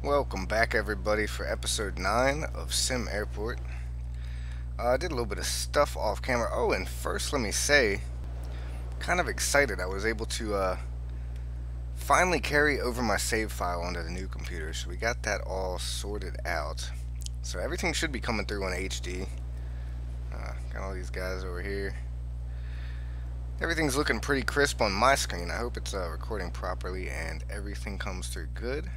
Welcome back, everybody, for episode 9 of Sim Airport. I did a little bit of stuff off camera. Oh, and first, let me say, kind of excited. I was able to finally carry over my save file onto the new computer, so we got that all sorted out. So everything should be coming through on HD. Got all these guys over here. Everything's looking pretty crisp on my screen. I hope it's recording properly and everything comes through good.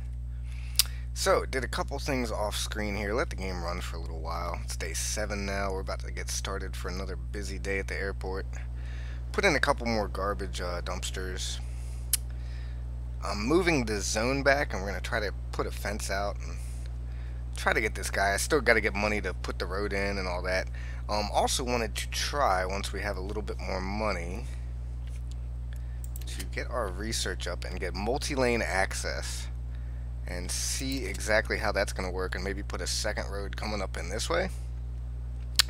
So, did a couple things off screen here. Let the game run for a little while. It's day 7 now. We're about to get started for another busy day at the airport. Put in a couple more garbage dumpsters. I'm moving the zone back, and we're going to try to put a fence out and try to get this guy. I still got to get money to put the road in and all that. Also wanted to try, once we have a little bit more money, to get our research up and get multi-lane access and see exactly how that's going to work, and maybe put a second road coming up in this way.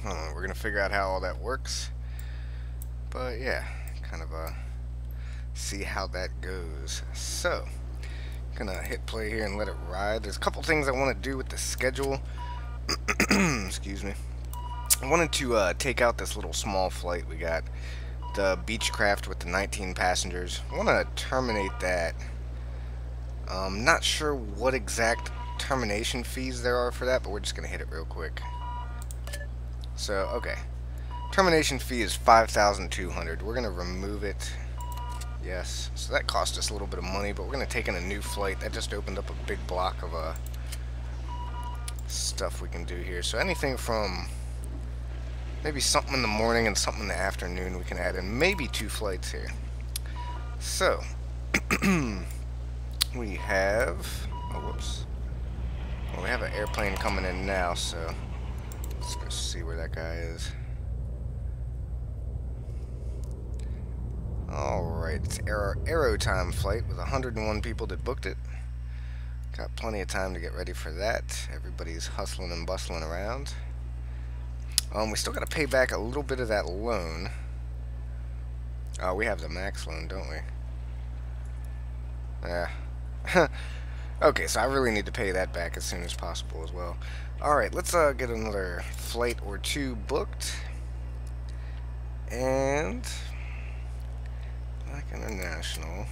We're going to figure out how all that works. But yeah, kind of see how that goes. So, gonna hit play here and let it ride. There's a couple things I want to do with the schedule. Excuse me. I wanted to take out this little small flight we got, the Beechcraft with the 19 passengers. I want to terminate that. Not sure what exact termination fees there are for that, but we're just gonna hit it real quick. So, okay. Termination fee is 5,200. We're gonna remove it. Yes. So that cost us a little bit of money, but we're gonna take in a new flight. That just opened up a big block of stuff we can do here. So anything from maybe something in the morning and something in the afternoon we can add in. Maybe 2 flights here. So we have, oh whoops, well, we have an airplane coming in now, so let's go see where that guy is. Alright, it's Aero Time flight with 101 people that booked it. Got plenty of time to get ready for that. Everybody's hustling and bustling around. We still got to pay back a little bit of that loan. We have the max loan, don't we? Yeah. Okay, so I really need to pay that back as soon as possible as well. Alright, let's get another flight or 2 booked. And like International.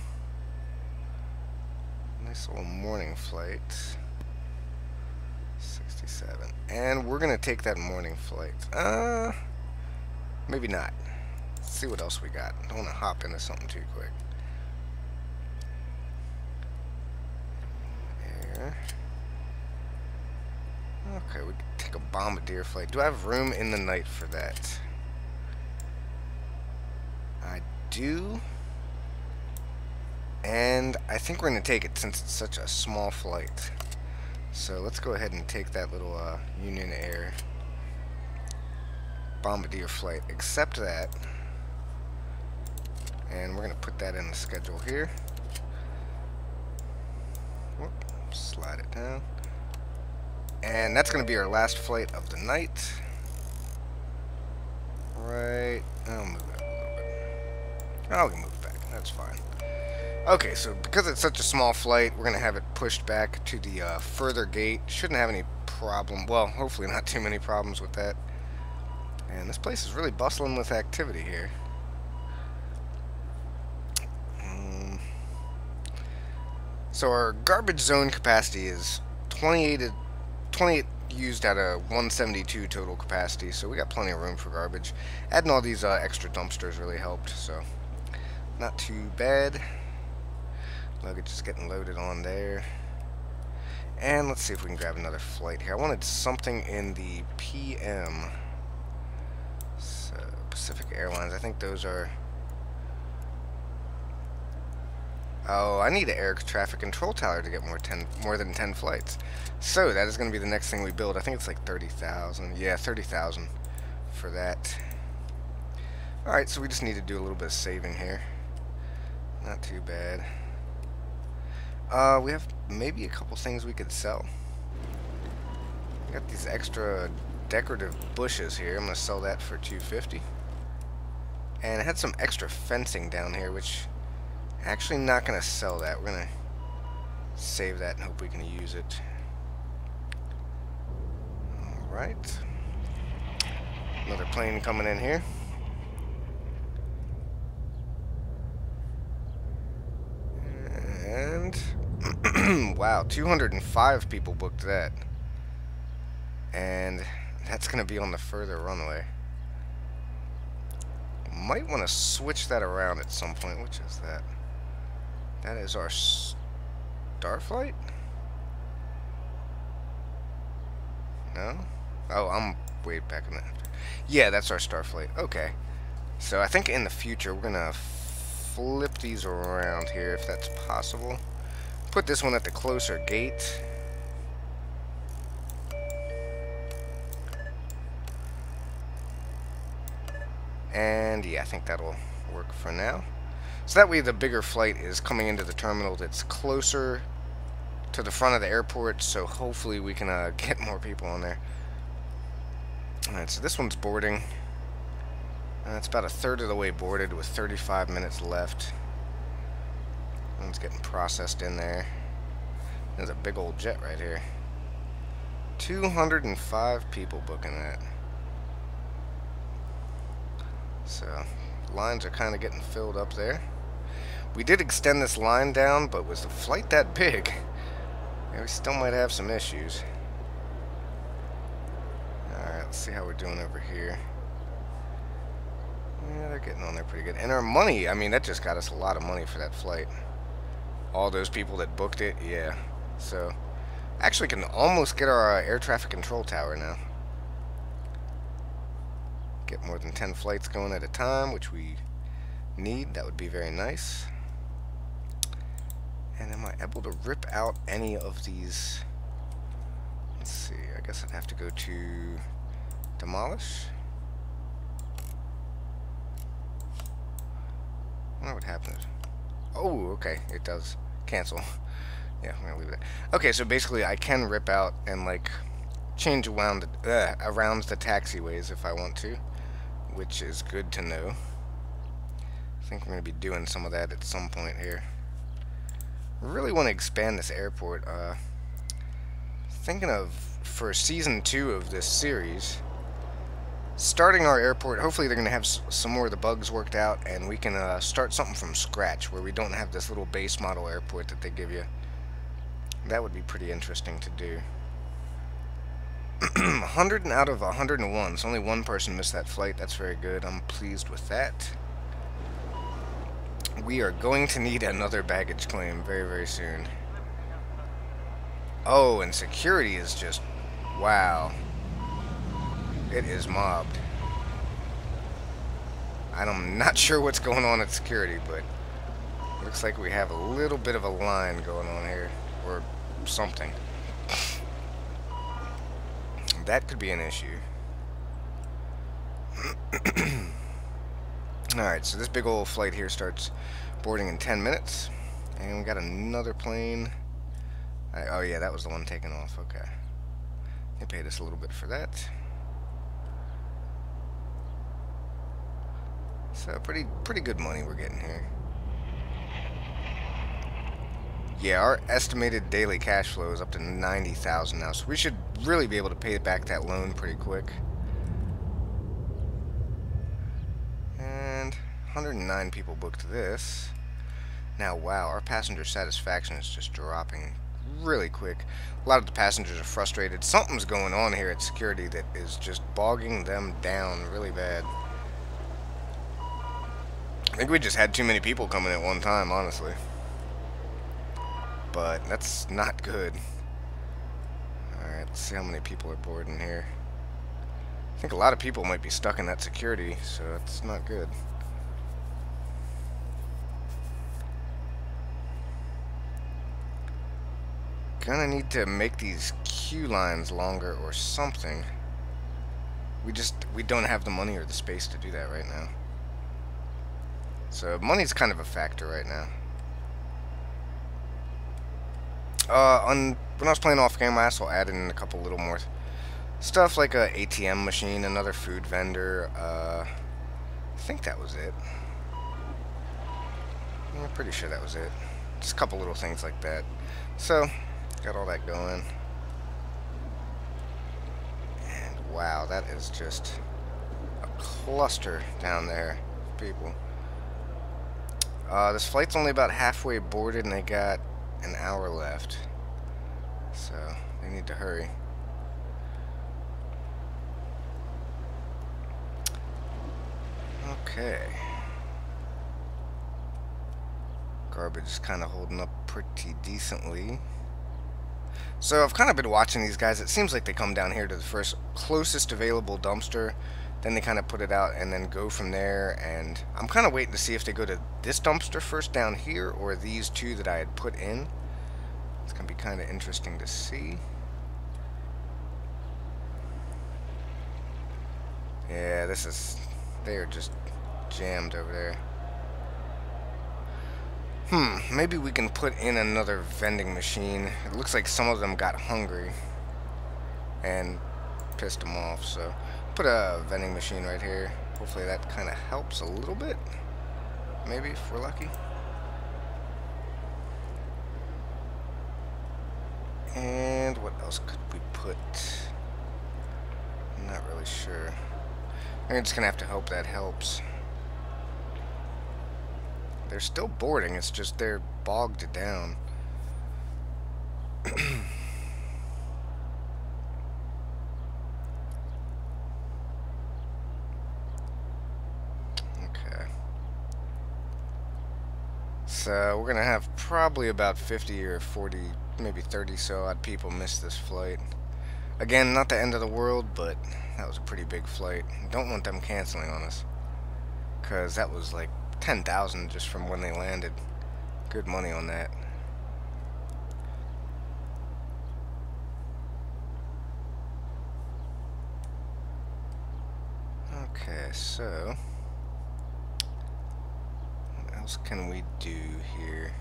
Nice little morning flight. 67. And we're gonna take that morning flight. Maybe not. Let's see what else we got. Don't wanna hop into something too quick. Okay, we can take a Bombardier flight. Do I have room in the night for that? I do. And I think we're going to take it since it's such a small flight. So let's go ahead and take that little Union Air Bombardier flight. Accept that. And we're going to put that in the schedule here. Whoop, slide it down. And that's going to be our last flight of the night. Right. I'll move it a little bit. Oh, we can move it back. That's fine. Okay, so because it's such a small flight, we're going to have it pushed back to the further gate. Shouldn't have any problem. Well, hopefully not too many problems with that. And this place is really bustling with activity here. So our garbage zone capacity is 28 used out of 172 total capacity, so we got plenty of room for garbage. Adding all these extra dumpsters really helped, so not too bad. Luggage is getting loaded on there. And let's see if we can grab another flight here. I wanted something in the PM. So, Pacific Airlines, I think those are... Oh, I need an air traffic control tower to get more than 10 flights. So that is going to be the next thing we build. I think it's like 30,000. Yeah, 30,000 for that. Alright, so we just need to do a little bit of saving here. Not too bad. We have maybe a couple things we could sell. We got these extra decorative bushes here. I'm going to sell that for $250. And I had some extra fencing down here, which... Actually not going to sell that. We're going to Save that and hope we can use it. Alright. Another plane coming in here. And wow, 205 people booked that. And that's going to be on the further runway. Might want to switch that around at some point. Which is that? That is our Starflight? No? Oh, I'm way back in the... Yeah, that's our Starflight. Okay. So I think in the future we're going to flip these around here if that's possible. Put this one at the closer gate. And yeah, I think that'll work for now. So that way the bigger flight is coming into the terminal that's closer to the front of the airport, so hopefully we can get more people on there. Alright, so this one's boarding. It's about a third of the way boarded with 35 minutes left. One's getting processed in there. There's a big old jet right here. 205 people booking that. So, lines are kind of getting filled up there. We did extend this line down, but was the flight that big? Yeah, we still might have some issues. Alright, let's see how we're doing over here. Yeah, they're getting on there pretty good. And our money, I mean, that just got us a lot of money for that flight. All those people that booked it, yeah. So, actually can almost get our air traffic control tower now. Get more than 10 flights going at a time, which we need. That would be very nice. And am I able to rip out any of these? Let's see. I guess I'd have to go to demolish. I wonder what happens. Oh, okay. It does cancel. Yeah, I'm gonna leave it. Okay, so basically I can rip out and like change around the taxiways if I want to, which is good to know. I think we're going to be doing some of that at some point here. Really want to expand this airport. Thinking of, for season 2 of this series, starting our airport. Hopefully they're going to have some more of the bugs worked out, and we can start something from scratch where we don't have this little base model airport that they give you. That would be pretty interesting to do. 100 out of 101, so only one person missed that flight. That's very good. I'm pleased with that. We are going to need another baggage claim very, very soon. Oh, and security is just... wow. It is mobbed. I'm not sure what's going on at security, but looks like we have a little bit of a line going on here, or something. That could be an issue. Alright, so this big old flight here starts boarding in 10 minutes. And we got another plane. Oh yeah, that was the one taking off. Okay. They paid us a little bit for that. So pretty good money we're getting here. Yeah, our estimated daily cash flow is up to 90,000 now, so we should really be able to pay back that loan pretty quick. And 109 people booked this. Now, wow, our passenger satisfaction is just dropping really quick. A lot of the passengers are frustrated. Something's going on here at security that is just bogging them down really bad. I think we just had too many people coming at one time, honestly. But that's not good. Alright, let's see how many people are boarding here. I think a lot of people might be stuck in that security, so that's not good. Gonna need to make these queue lines longer or something. We don't have the money or the space to do that right now. So money's kind of a factor right now. When I was playing off camera, I also added in a couple little more stuff like a ATM machine, another food vendor. I think that was it. I'm pretty sure that was it. Just a couple little things like that. So, got all that going. And wow, that is just a cluster down there, people. This flight's only about halfway boarded and they got an hour left. So, they need to hurry. Okay. Garbage is kind of holding up pretty decently. So I've kind of been watching these guys. It seems like they come down here to the first closest available dumpster. Then they kind of put it out and then go from there. And I'm kind of waiting to see if they go to this dumpster first down here or these two that I had put in. It's going to be kind of interesting to see. Yeah, this is... They are just jammed over there. Maybe we can put in another vending machine. It looks like some of them got hungry and pissed them off, so put a vending machine right here. Hopefully that kind of helps a little bit. Maybe, if we're lucky. And what else could we put? I'm not really sure. I'm just gonna have to hope that helps. They're still boarding, it's just they're bogged down. Okay. So we're gonna have probably about 50 or 40, maybe 30 so odd people miss this flight. Again, not the end of the world, but that was a pretty big flight. Don't want them canceling on us, because that was like 10,000 just from when they landed. Good money on that. Okay, so what else can we do here?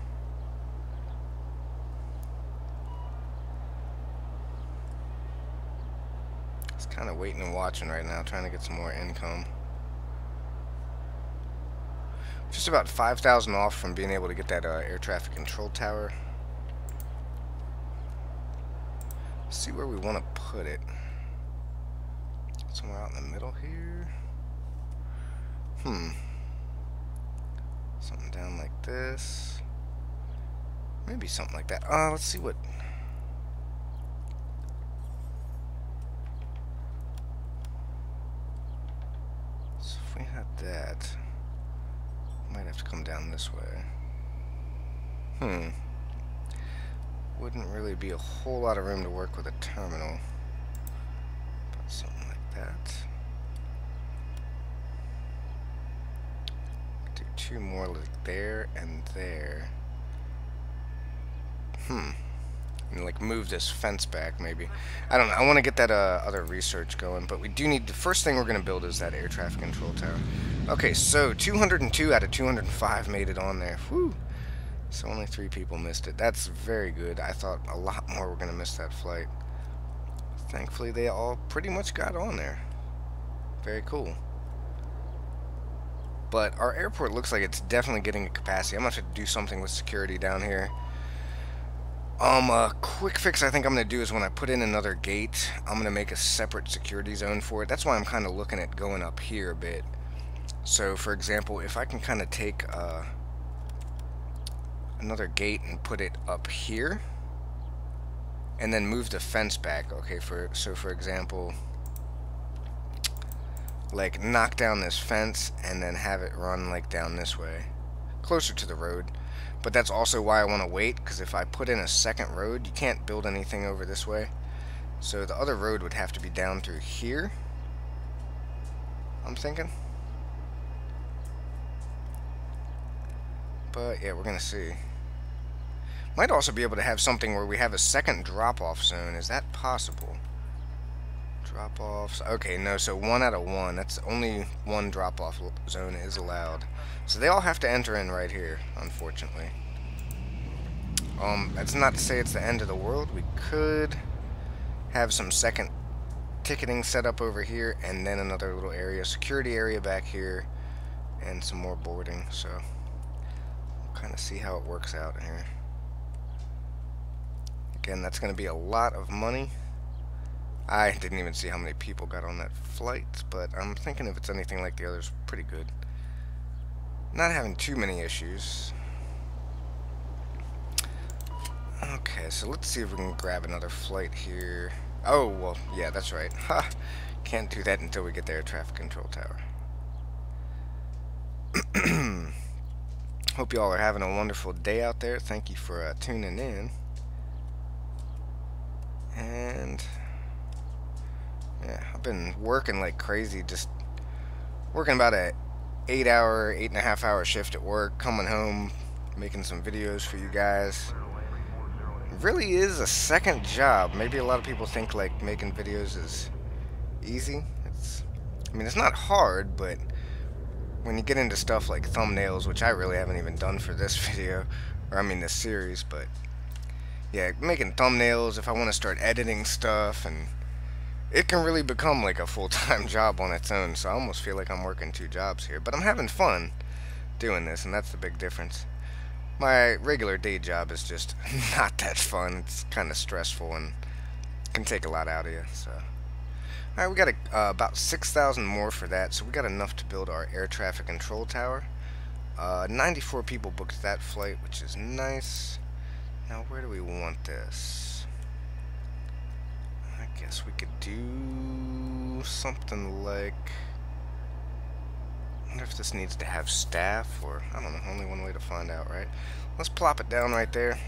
Just kind of waiting and watching right now, trying to get some more income. Just about 5,000 off from being able to get that air traffic control tower. Let's see where we want to put it. Somewhere out in the middle here. Something down like this. Maybe something like that. Let's see what... So if we had that... Might have to come down this way. Wouldn't really be a whole lot of room to work with a terminal. But something like that. Do two more like there and there. And like move this fence back maybe. I don't know. I want to get that other research going, but we do need... The first thing we're going to build is that air traffic control tower. Okay, so 202 out of 205 made it on there. Whew. So only 3 people missed it. That's very good. I thought a lot more were going to miss that flight. Thankfully, they all pretty much got on there. Very cool. But our airport looks like it's definitely getting a capacity. I'm going to have to do something with security down here. A quick fix I think I'm going to do is when I put in another gate, I'm going to make a separate security zone for it. That's why I'm kind of looking at going up here a bit. So, for example, if I can kind of take another gate and put it up here, and then move the fence back. Okay, so for example, like knock down this fence and then have it run like down this way, closer to the road. But that's also why I want to wait, because if I put in a second road, you can't build anything over this way. So the other road would have to be down through here, I'm thinking. But yeah, we're gonna see. Might also be able to have something where we have a second drop-off zone. Is that possible? Drop-offs. Okay, no, so 1 out of 1. That's only 1 drop-off zone is allowed. So they all have to enter in right here, unfortunately. That's not to say it's the end of the world. We could have some second ticketing set up over here, and then another little area, security area back here, and some more boarding. So we'll kind of see how it works out here. Again, that's going to be a lot of money. I didn't even see how many people got on that flight, but I'm thinking if it's anything like the others, pretty good. Not having too many issues. Okay, so let's see if we can grab another flight here. Oh, well, yeah, that's right. Ha! Can't do that until we get there, traffic control tower. Hope you all are having a wonderful day out there. Thank you for tuning in. And yeah, I've been working like crazy, just working about a 8.5 hour shift at work, coming home, making some videos for you guys. It really is a second job. Maybe a lot of people think like making videos is easy. I mean, it's not hard, but when you get into stuff like thumbnails, which I really haven't even done for this video, or I mean this series, but yeah, making thumbnails, if I want to start editing stuff, and it can really become like a full-time job on its own, so I almost feel like I'm working 2 jobs here, but I'm having fun doing this, and that's the big difference. My regular day job is just not that fun. It's kind of stressful and can take a lot out of you, so. Alright, we got about 6,000 more for that, so we got enough to build our air traffic control tower. 94 people booked that flight, which is nice. Now, where do we want this? I guess we could do something like... I wonder if this needs to have staff, or... I don't know, only one way to find out, right? Let's plop it down right there.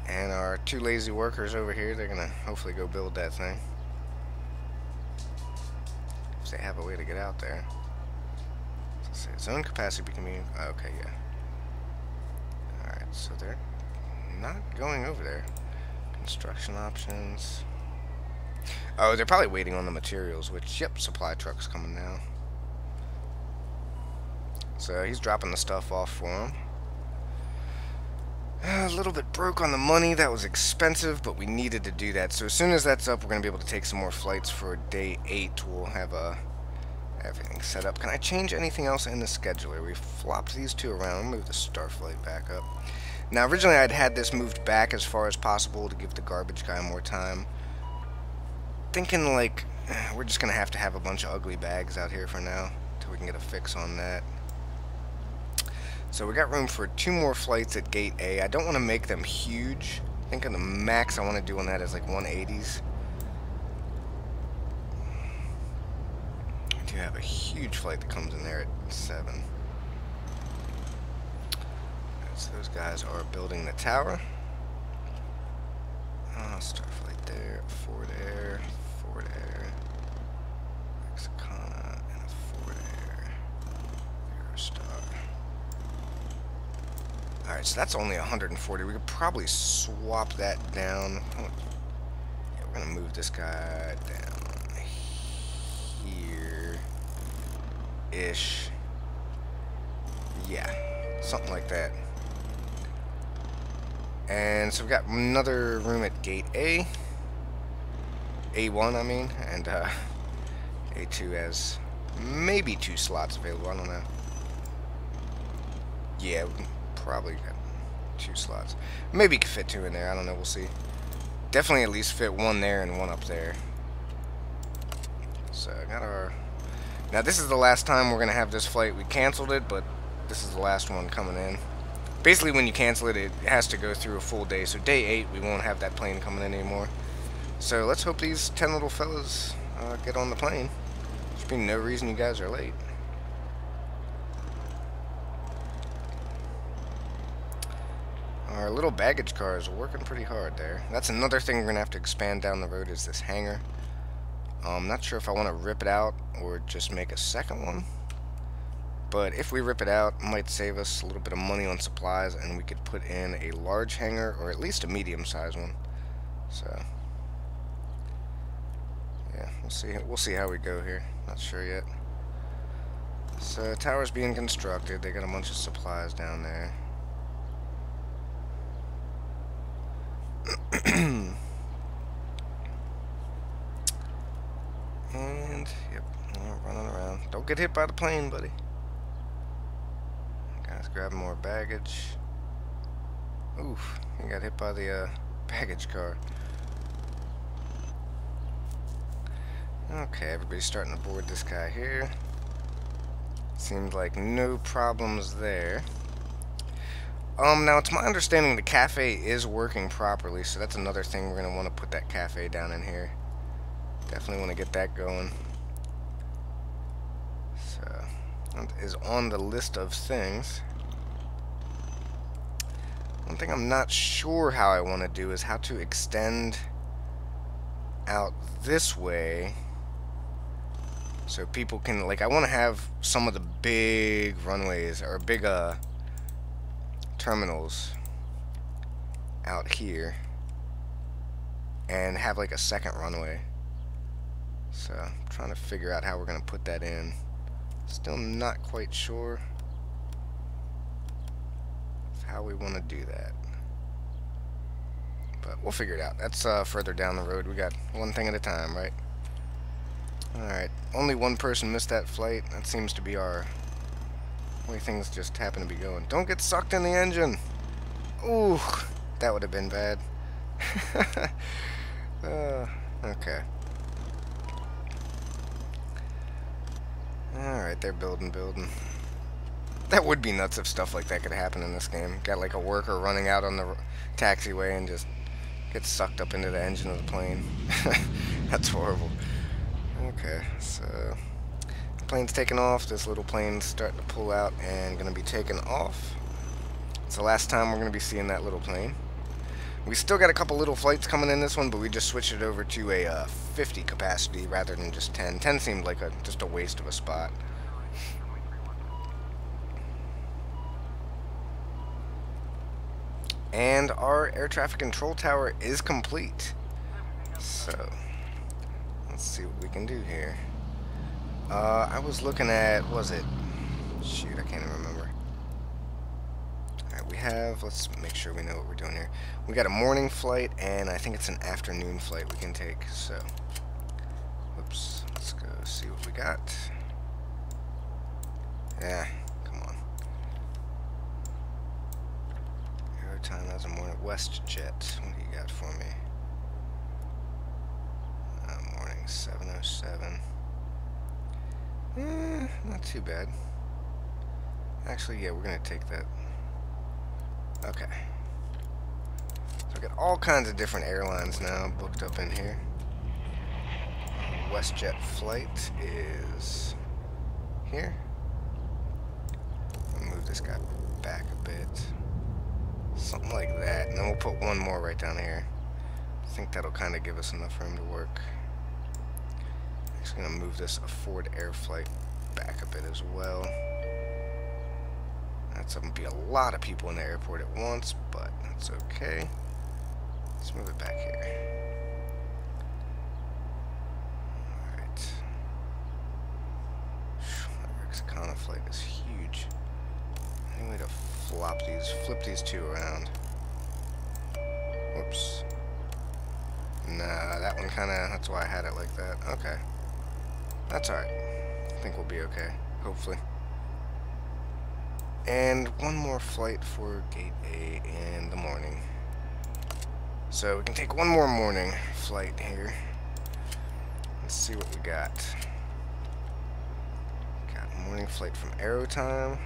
And our 2 lazy workers over here, they're gonna hopefully go build that thing. If they have a way to get out there. Let's say zone capacity becoming... okay, yeah. Alright, so they're not going over there. Construction options. Oh, they're probably waiting on the materials, which, yep, supply truck's coming now. So he's dropping the stuff off for him. A little bit broke on the money. That was expensive, but we needed to do that. So as soon as that's up, we're going to be able to take some more flights for day 8. We'll have everything set up. Can I change anything else in the scheduler? We flopped these 2 around. Move the Starflight back up. Now, originally I'd had this moved back as far as possible to give the garbage guy more time. Thinking like we're just going to have a bunch of ugly bags out here for now until we can get a fix on that. So we got room for 2 more flights at Gate A. I don't want to make them huge. I think the max I want to do on that is like 180s. I do have a huge flight that comes in there at 7. So those guys are building the tower. Starflight there, Ford Air, Ford Air, Mexicana, and a Ford Air, Aerostar. Alright, so that's only 140. We could probably swap that down. Yeah, we're going to move this guy down here-ish. Yeah, something like that. And so we've got another room at Gate A. A1, I mean. And A2 has maybe 2 slots available. I don't know. Yeah, we can probably got 2 slots. Maybe could fit 2 in there. I don't know. We'll see. Definitely at least fit 1 there and 1 up there. So I got our... Now this is the last time we're going to have this flight. We canceled it, but this is the last one coming in. Basically, when you cancel it, it has to go through a full day. So day 8, we won't have that plane coming in anymore. So let's hope these 10 little fellas get on the plane. There's been no reason you guys are late. Our little baggage car is working pretty hard there. That's another thing we're going to have to expand down the road is this hangar. I'm not sure if I want to rip it out or just make a second one. But if we rip it out, it might save us a little bit of money on supplies, and we could put in a large hangar, or at least a medium-sized one. So, yeah, we'll see how we go here. Not sure yet. So, tower's being constructed. They got a bunch of supplies down there. And, yep, running around. Don't get hit by the plane, buddy. Guys, grab more baggage. Oof, he got hit by the baggage car. Okay, everybody's starting to board this guy here. Seems like no problems there. Now it's my understanding the cafe is working properly, so that's another thing we're gonna want to put that cafe down in here. Definitely want to get that going. So, that is on the list of things. One thing I'm not sure how I want to do is how to extend out this way so people can, like, I want to have some of the big runways or big terminals out here and have like a second runway. So I'm trying to figure out how we're going to put that in. Still not quite sure how we want to do that, but we'll figure it out. That's further down the road. We got one thing at a time, right? Alright, only one person missed that flight. That seems to be our way things just happen to be going. Don't get sucked in the engine! Ooh, that would have been bad. Okay. Alright, they're building. That would be nuts if stuff like that could happen in this game. Got like a worker running out on the taxiway and just gets sucked up into the engine of the plane. That's horrible. Okay, so the plane's taking off. This little plane's starting to pull out and going to be taken off. It's the last time we're going to be seeing that little plane. We still got a couple little flights coming in this one, but we just switched it over to a 50 capacity rather than just 10. 10 seemed like just a waste of a spot. And our air traffic control tower is complete. So, let's see what we can do here. I was looking at, was it? Shoot, I can't even remember. Alright, we have, let's make sure we know what we're doing here. We got a morning flight, and I think it's an afternoon flight we can take, so. Whoops, let's go see what we got. Yeah, come on. Aerotime has a morning. WestJet, what do you got for me? Morning 7:07. Not too bad. Actually, yeah, we're gonna take that. Okay. So we got all kinds of different airlines now booked up in here. WestJet flight is here. We'll move this guy back a bit. Something like that. And then we'll put one more right down here. I think that'll kind of give us enough room to work. Actually gonna move this Ford Air flight back a bit as well. That's gonna be a lot of people in the airport at once, but that's okay. Let's move it back here. Alright. That Rexicana flight is huge. Any way to flip these two around? Whoops. Nah, that one kinda, that's why I had it like that. Okay. That's alright. I think we'll be okay, hopefully. And one more flight for Gate A in the morning. So we can take one more morning flight here. Let's see what we got. Got a morning flight from Aerotime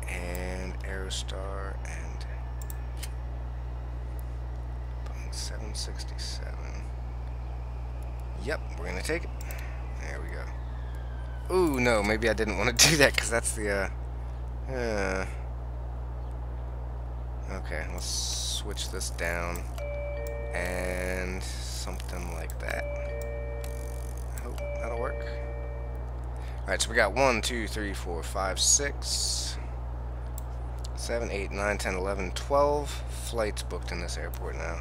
and Aerostar and Boeing 767. Yep, we're gonna take it. There we go. Ooh, no, maybe I didn't want to do that because that's the, okay, let's switch this down and something like that. I hope that'll work. Alright, so we got 1, 2, 3, 4, 5, 6, 7, 8, 9, 10, 11, 12 flights booked in this airport now.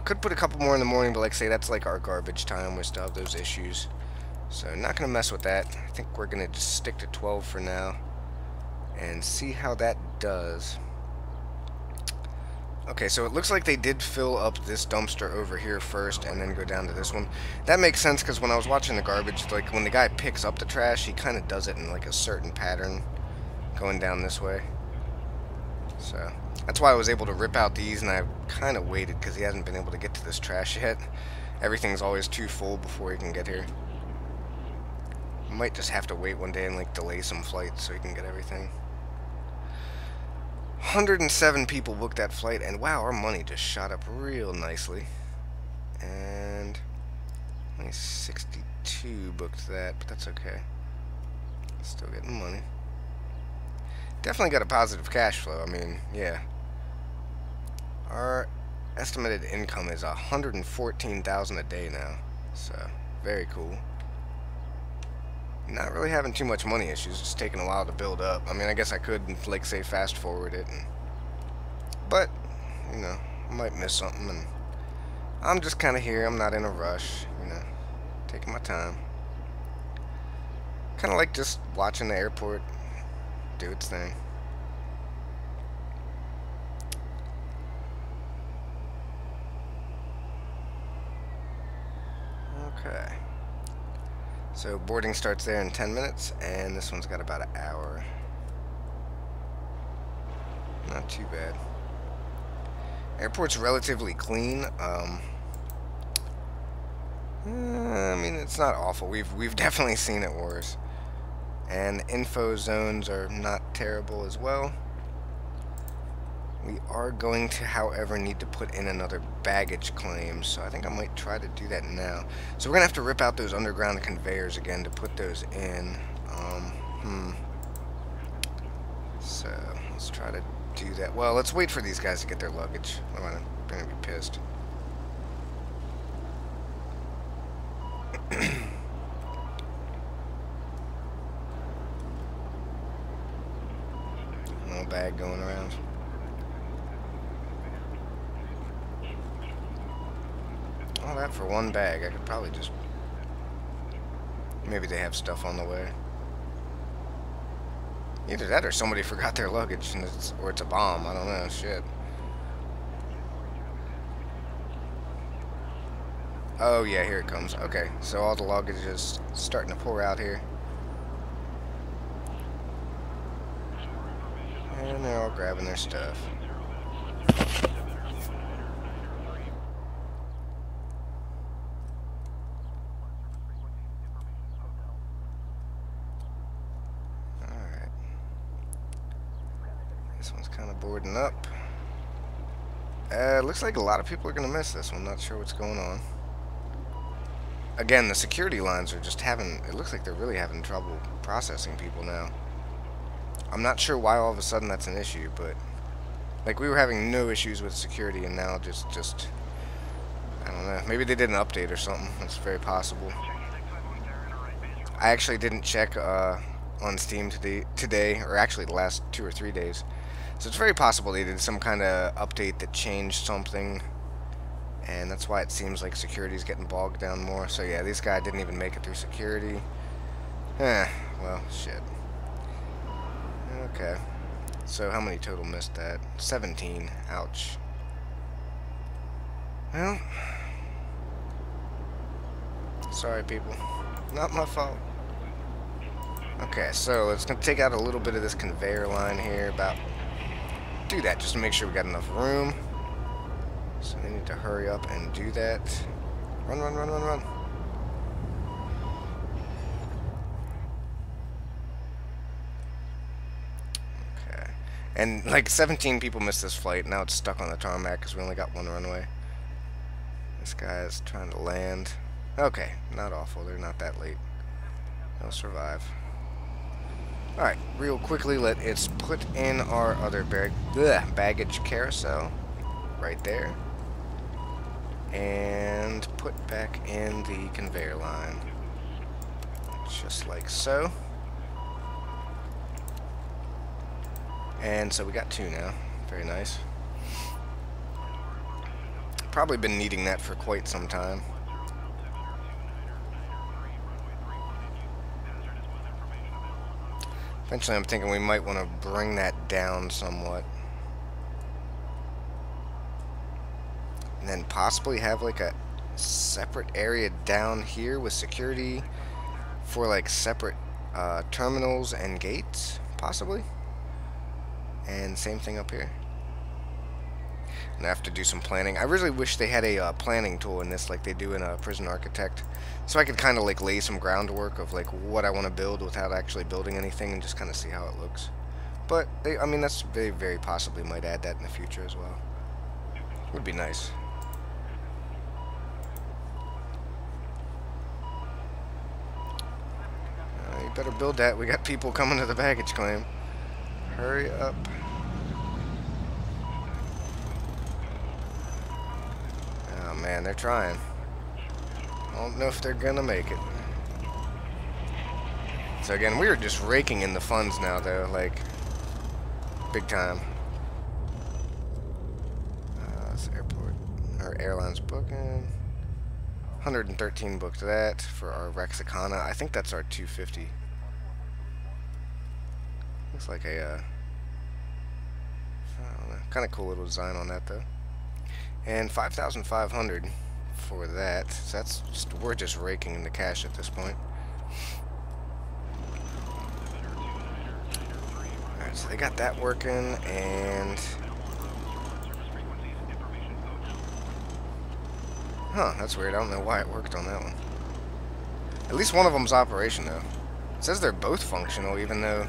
Could put a couple more in the morning, but like I say, that's like our garbage time. We still have those issues. So not going to mess with that. I think we're going to just stick to 12 for now and see how that does. Okay, so it looks like they did fill up this dumpster over here first and then go down to this one. That makes sense because when I was watching the garbage, like when the guy picks up the trash, he kind of does it in like a certain pattern going down this way. So that's why I was able to rip out these, and I kind of waited because he hasn't been able to get to this trash yet. Everything's always too full before he can get here. Might just have to wait one day and like delay some flights so he can get everything. 107 people booked that flight, and wow, our money just shot up real nicely. And only 62 booked that, but that's okay. Still getting money. Definitely got a positive cash flow. I mean, yeah. Our estimated income is 114,000 a day now, so very cool. Not really having too much money issues, just taking a while to build up. I mean, I guess I could, like, say, fast forward it, but, you know, I might miss something, and I'm just kind of here. I'm not in a rush, you know, taking my time. Kind of like just watching the airport do its thing. Okay. So boarding starts there in 10 minutes, and this one's got about an hour. Not too bad. Airport's relatively clean. I mean, it's not awful. We've definitely seen it worse. And info zones are not terrible as well. We are going to, however, need to put in another baggage claim, so I think I might try to do that now. So we're going to have to rip out those underground conveyors again to put those in. So let's try to do that. Well, let's wait for these guys to get their luggage. I'm going to be pissed. No bag going around. All that for one bag. I could probably just... Maybe they have stuff on the way. Either that or somebody forgot their luggage, and or it's a bomb. I don't know. Shit. Oh, yeah, here it comes. Okay, so all the luggage is starting to pour out here. And they're all grabbing their stuff. Alright. This one's kind of boarding up. Looks like a lot of people are going to miss this one. Not sure what's going on. Again, the security lines are just having... It looks like they're really having trouble processing people now. I'm not sure why all of a sudden that's an issue, but... Like, we were having no issues with security, and now just... I don't know. Maybe they did an update or something. That's very possible. I actually didn't check on Steam today, or actually the last 2 or 3 days. So it's very possible they did some kind of update that changed something, and that's why it seems like security's getting bogged down more. So yeah, this guy didn't even make it through security. Well, shit. Okay. So how many total missed that? 17. Ouch. Well, sorry people. Not my fault. Okay, so let's take out a little bit of this conveyor line here. Do that just to make sure we got enough room. So we need to hurry up and do that. Run, run, run, run, run. Okay. And like 17 people missed this flight. Now it's stuck on the tarmac because we only got one runway. This guy's trying to land. Okay, not awful. They're not that late. They'll survive. Alright, real quickly, let's put in our other baggage carousel right there. And put back in the conveyor line. Just like so. And so we got 2 now. Very nice. Probably been needing that for quite some time. Eventually I'm thinking we might want to bring that down somewhat. And then possibly have like a separate area down here with security for like separate terminals and gates, possibly. And same thing up here. And I have to do some planning. I really wish they had a planning tool in this like they do in a Prison Architect, so I could kind of like lay some groundwork of like what I want to build without actually building anything and just kind of see how it looks. But I mean, they very possibly might add that in the future as well. Would be nice. You better build that. We got people coming to the baggage claim. Hurry up. Oh man, they're trying. I don't know if they're gonna make it. So again, we are just raking in the funds now though, like big time. It's airport, our airline's booking. 113 booked that for our Rexicana. I think that's our 250. Looks like a I don't know, kind of cool little design on that though. And 5,500 for that. So that's just, we're just raking in the cash at this point. Alright, so they got that working, and huh, that's weird. I don't know why it worked on that one. At least one of them's operation though. It says they're both functional even though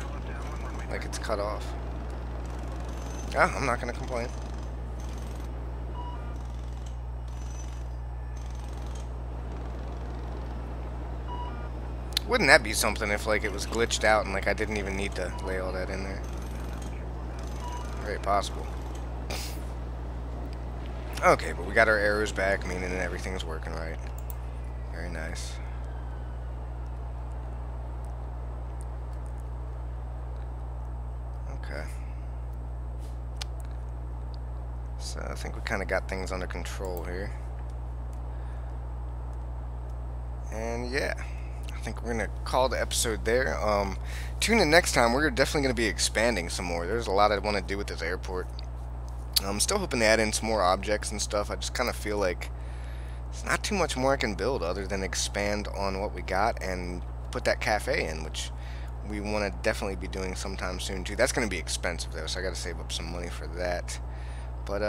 like it's cut off. Ah, I'm not gonna complain. Wouldn't that be something if like it was glitched out and like I didn't even need to lay all that in there? Very possible. Okay, but we got our arrows back, meaning everything's working right. Very nice. Okay. So I think we kind of got things under control here. And yeah, I think we're going to call the episode there. Tune in next time. We're definitely going to be expanding some more. There's a lot I want to do with this airport. I'm still hoping to add in some more objects and stuff. I just kind of feel like there's not too much more I can build other than expand on what we got and put that cafe in, which we want to definitely be doing sometime soon too. That's going to be expensive though, so I got to save up some money for that. But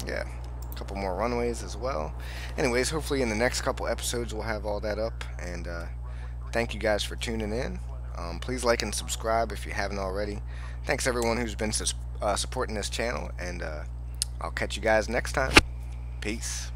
yeah, a couple more runways as well. Anyways, hopefully in the next couple episodes we'll have all that up. And thank you guys for tuning in. Please like and subscribe if you haven't already. Thanks everyone who's been supporting this channel, and I'll catch you guys next time. Peace.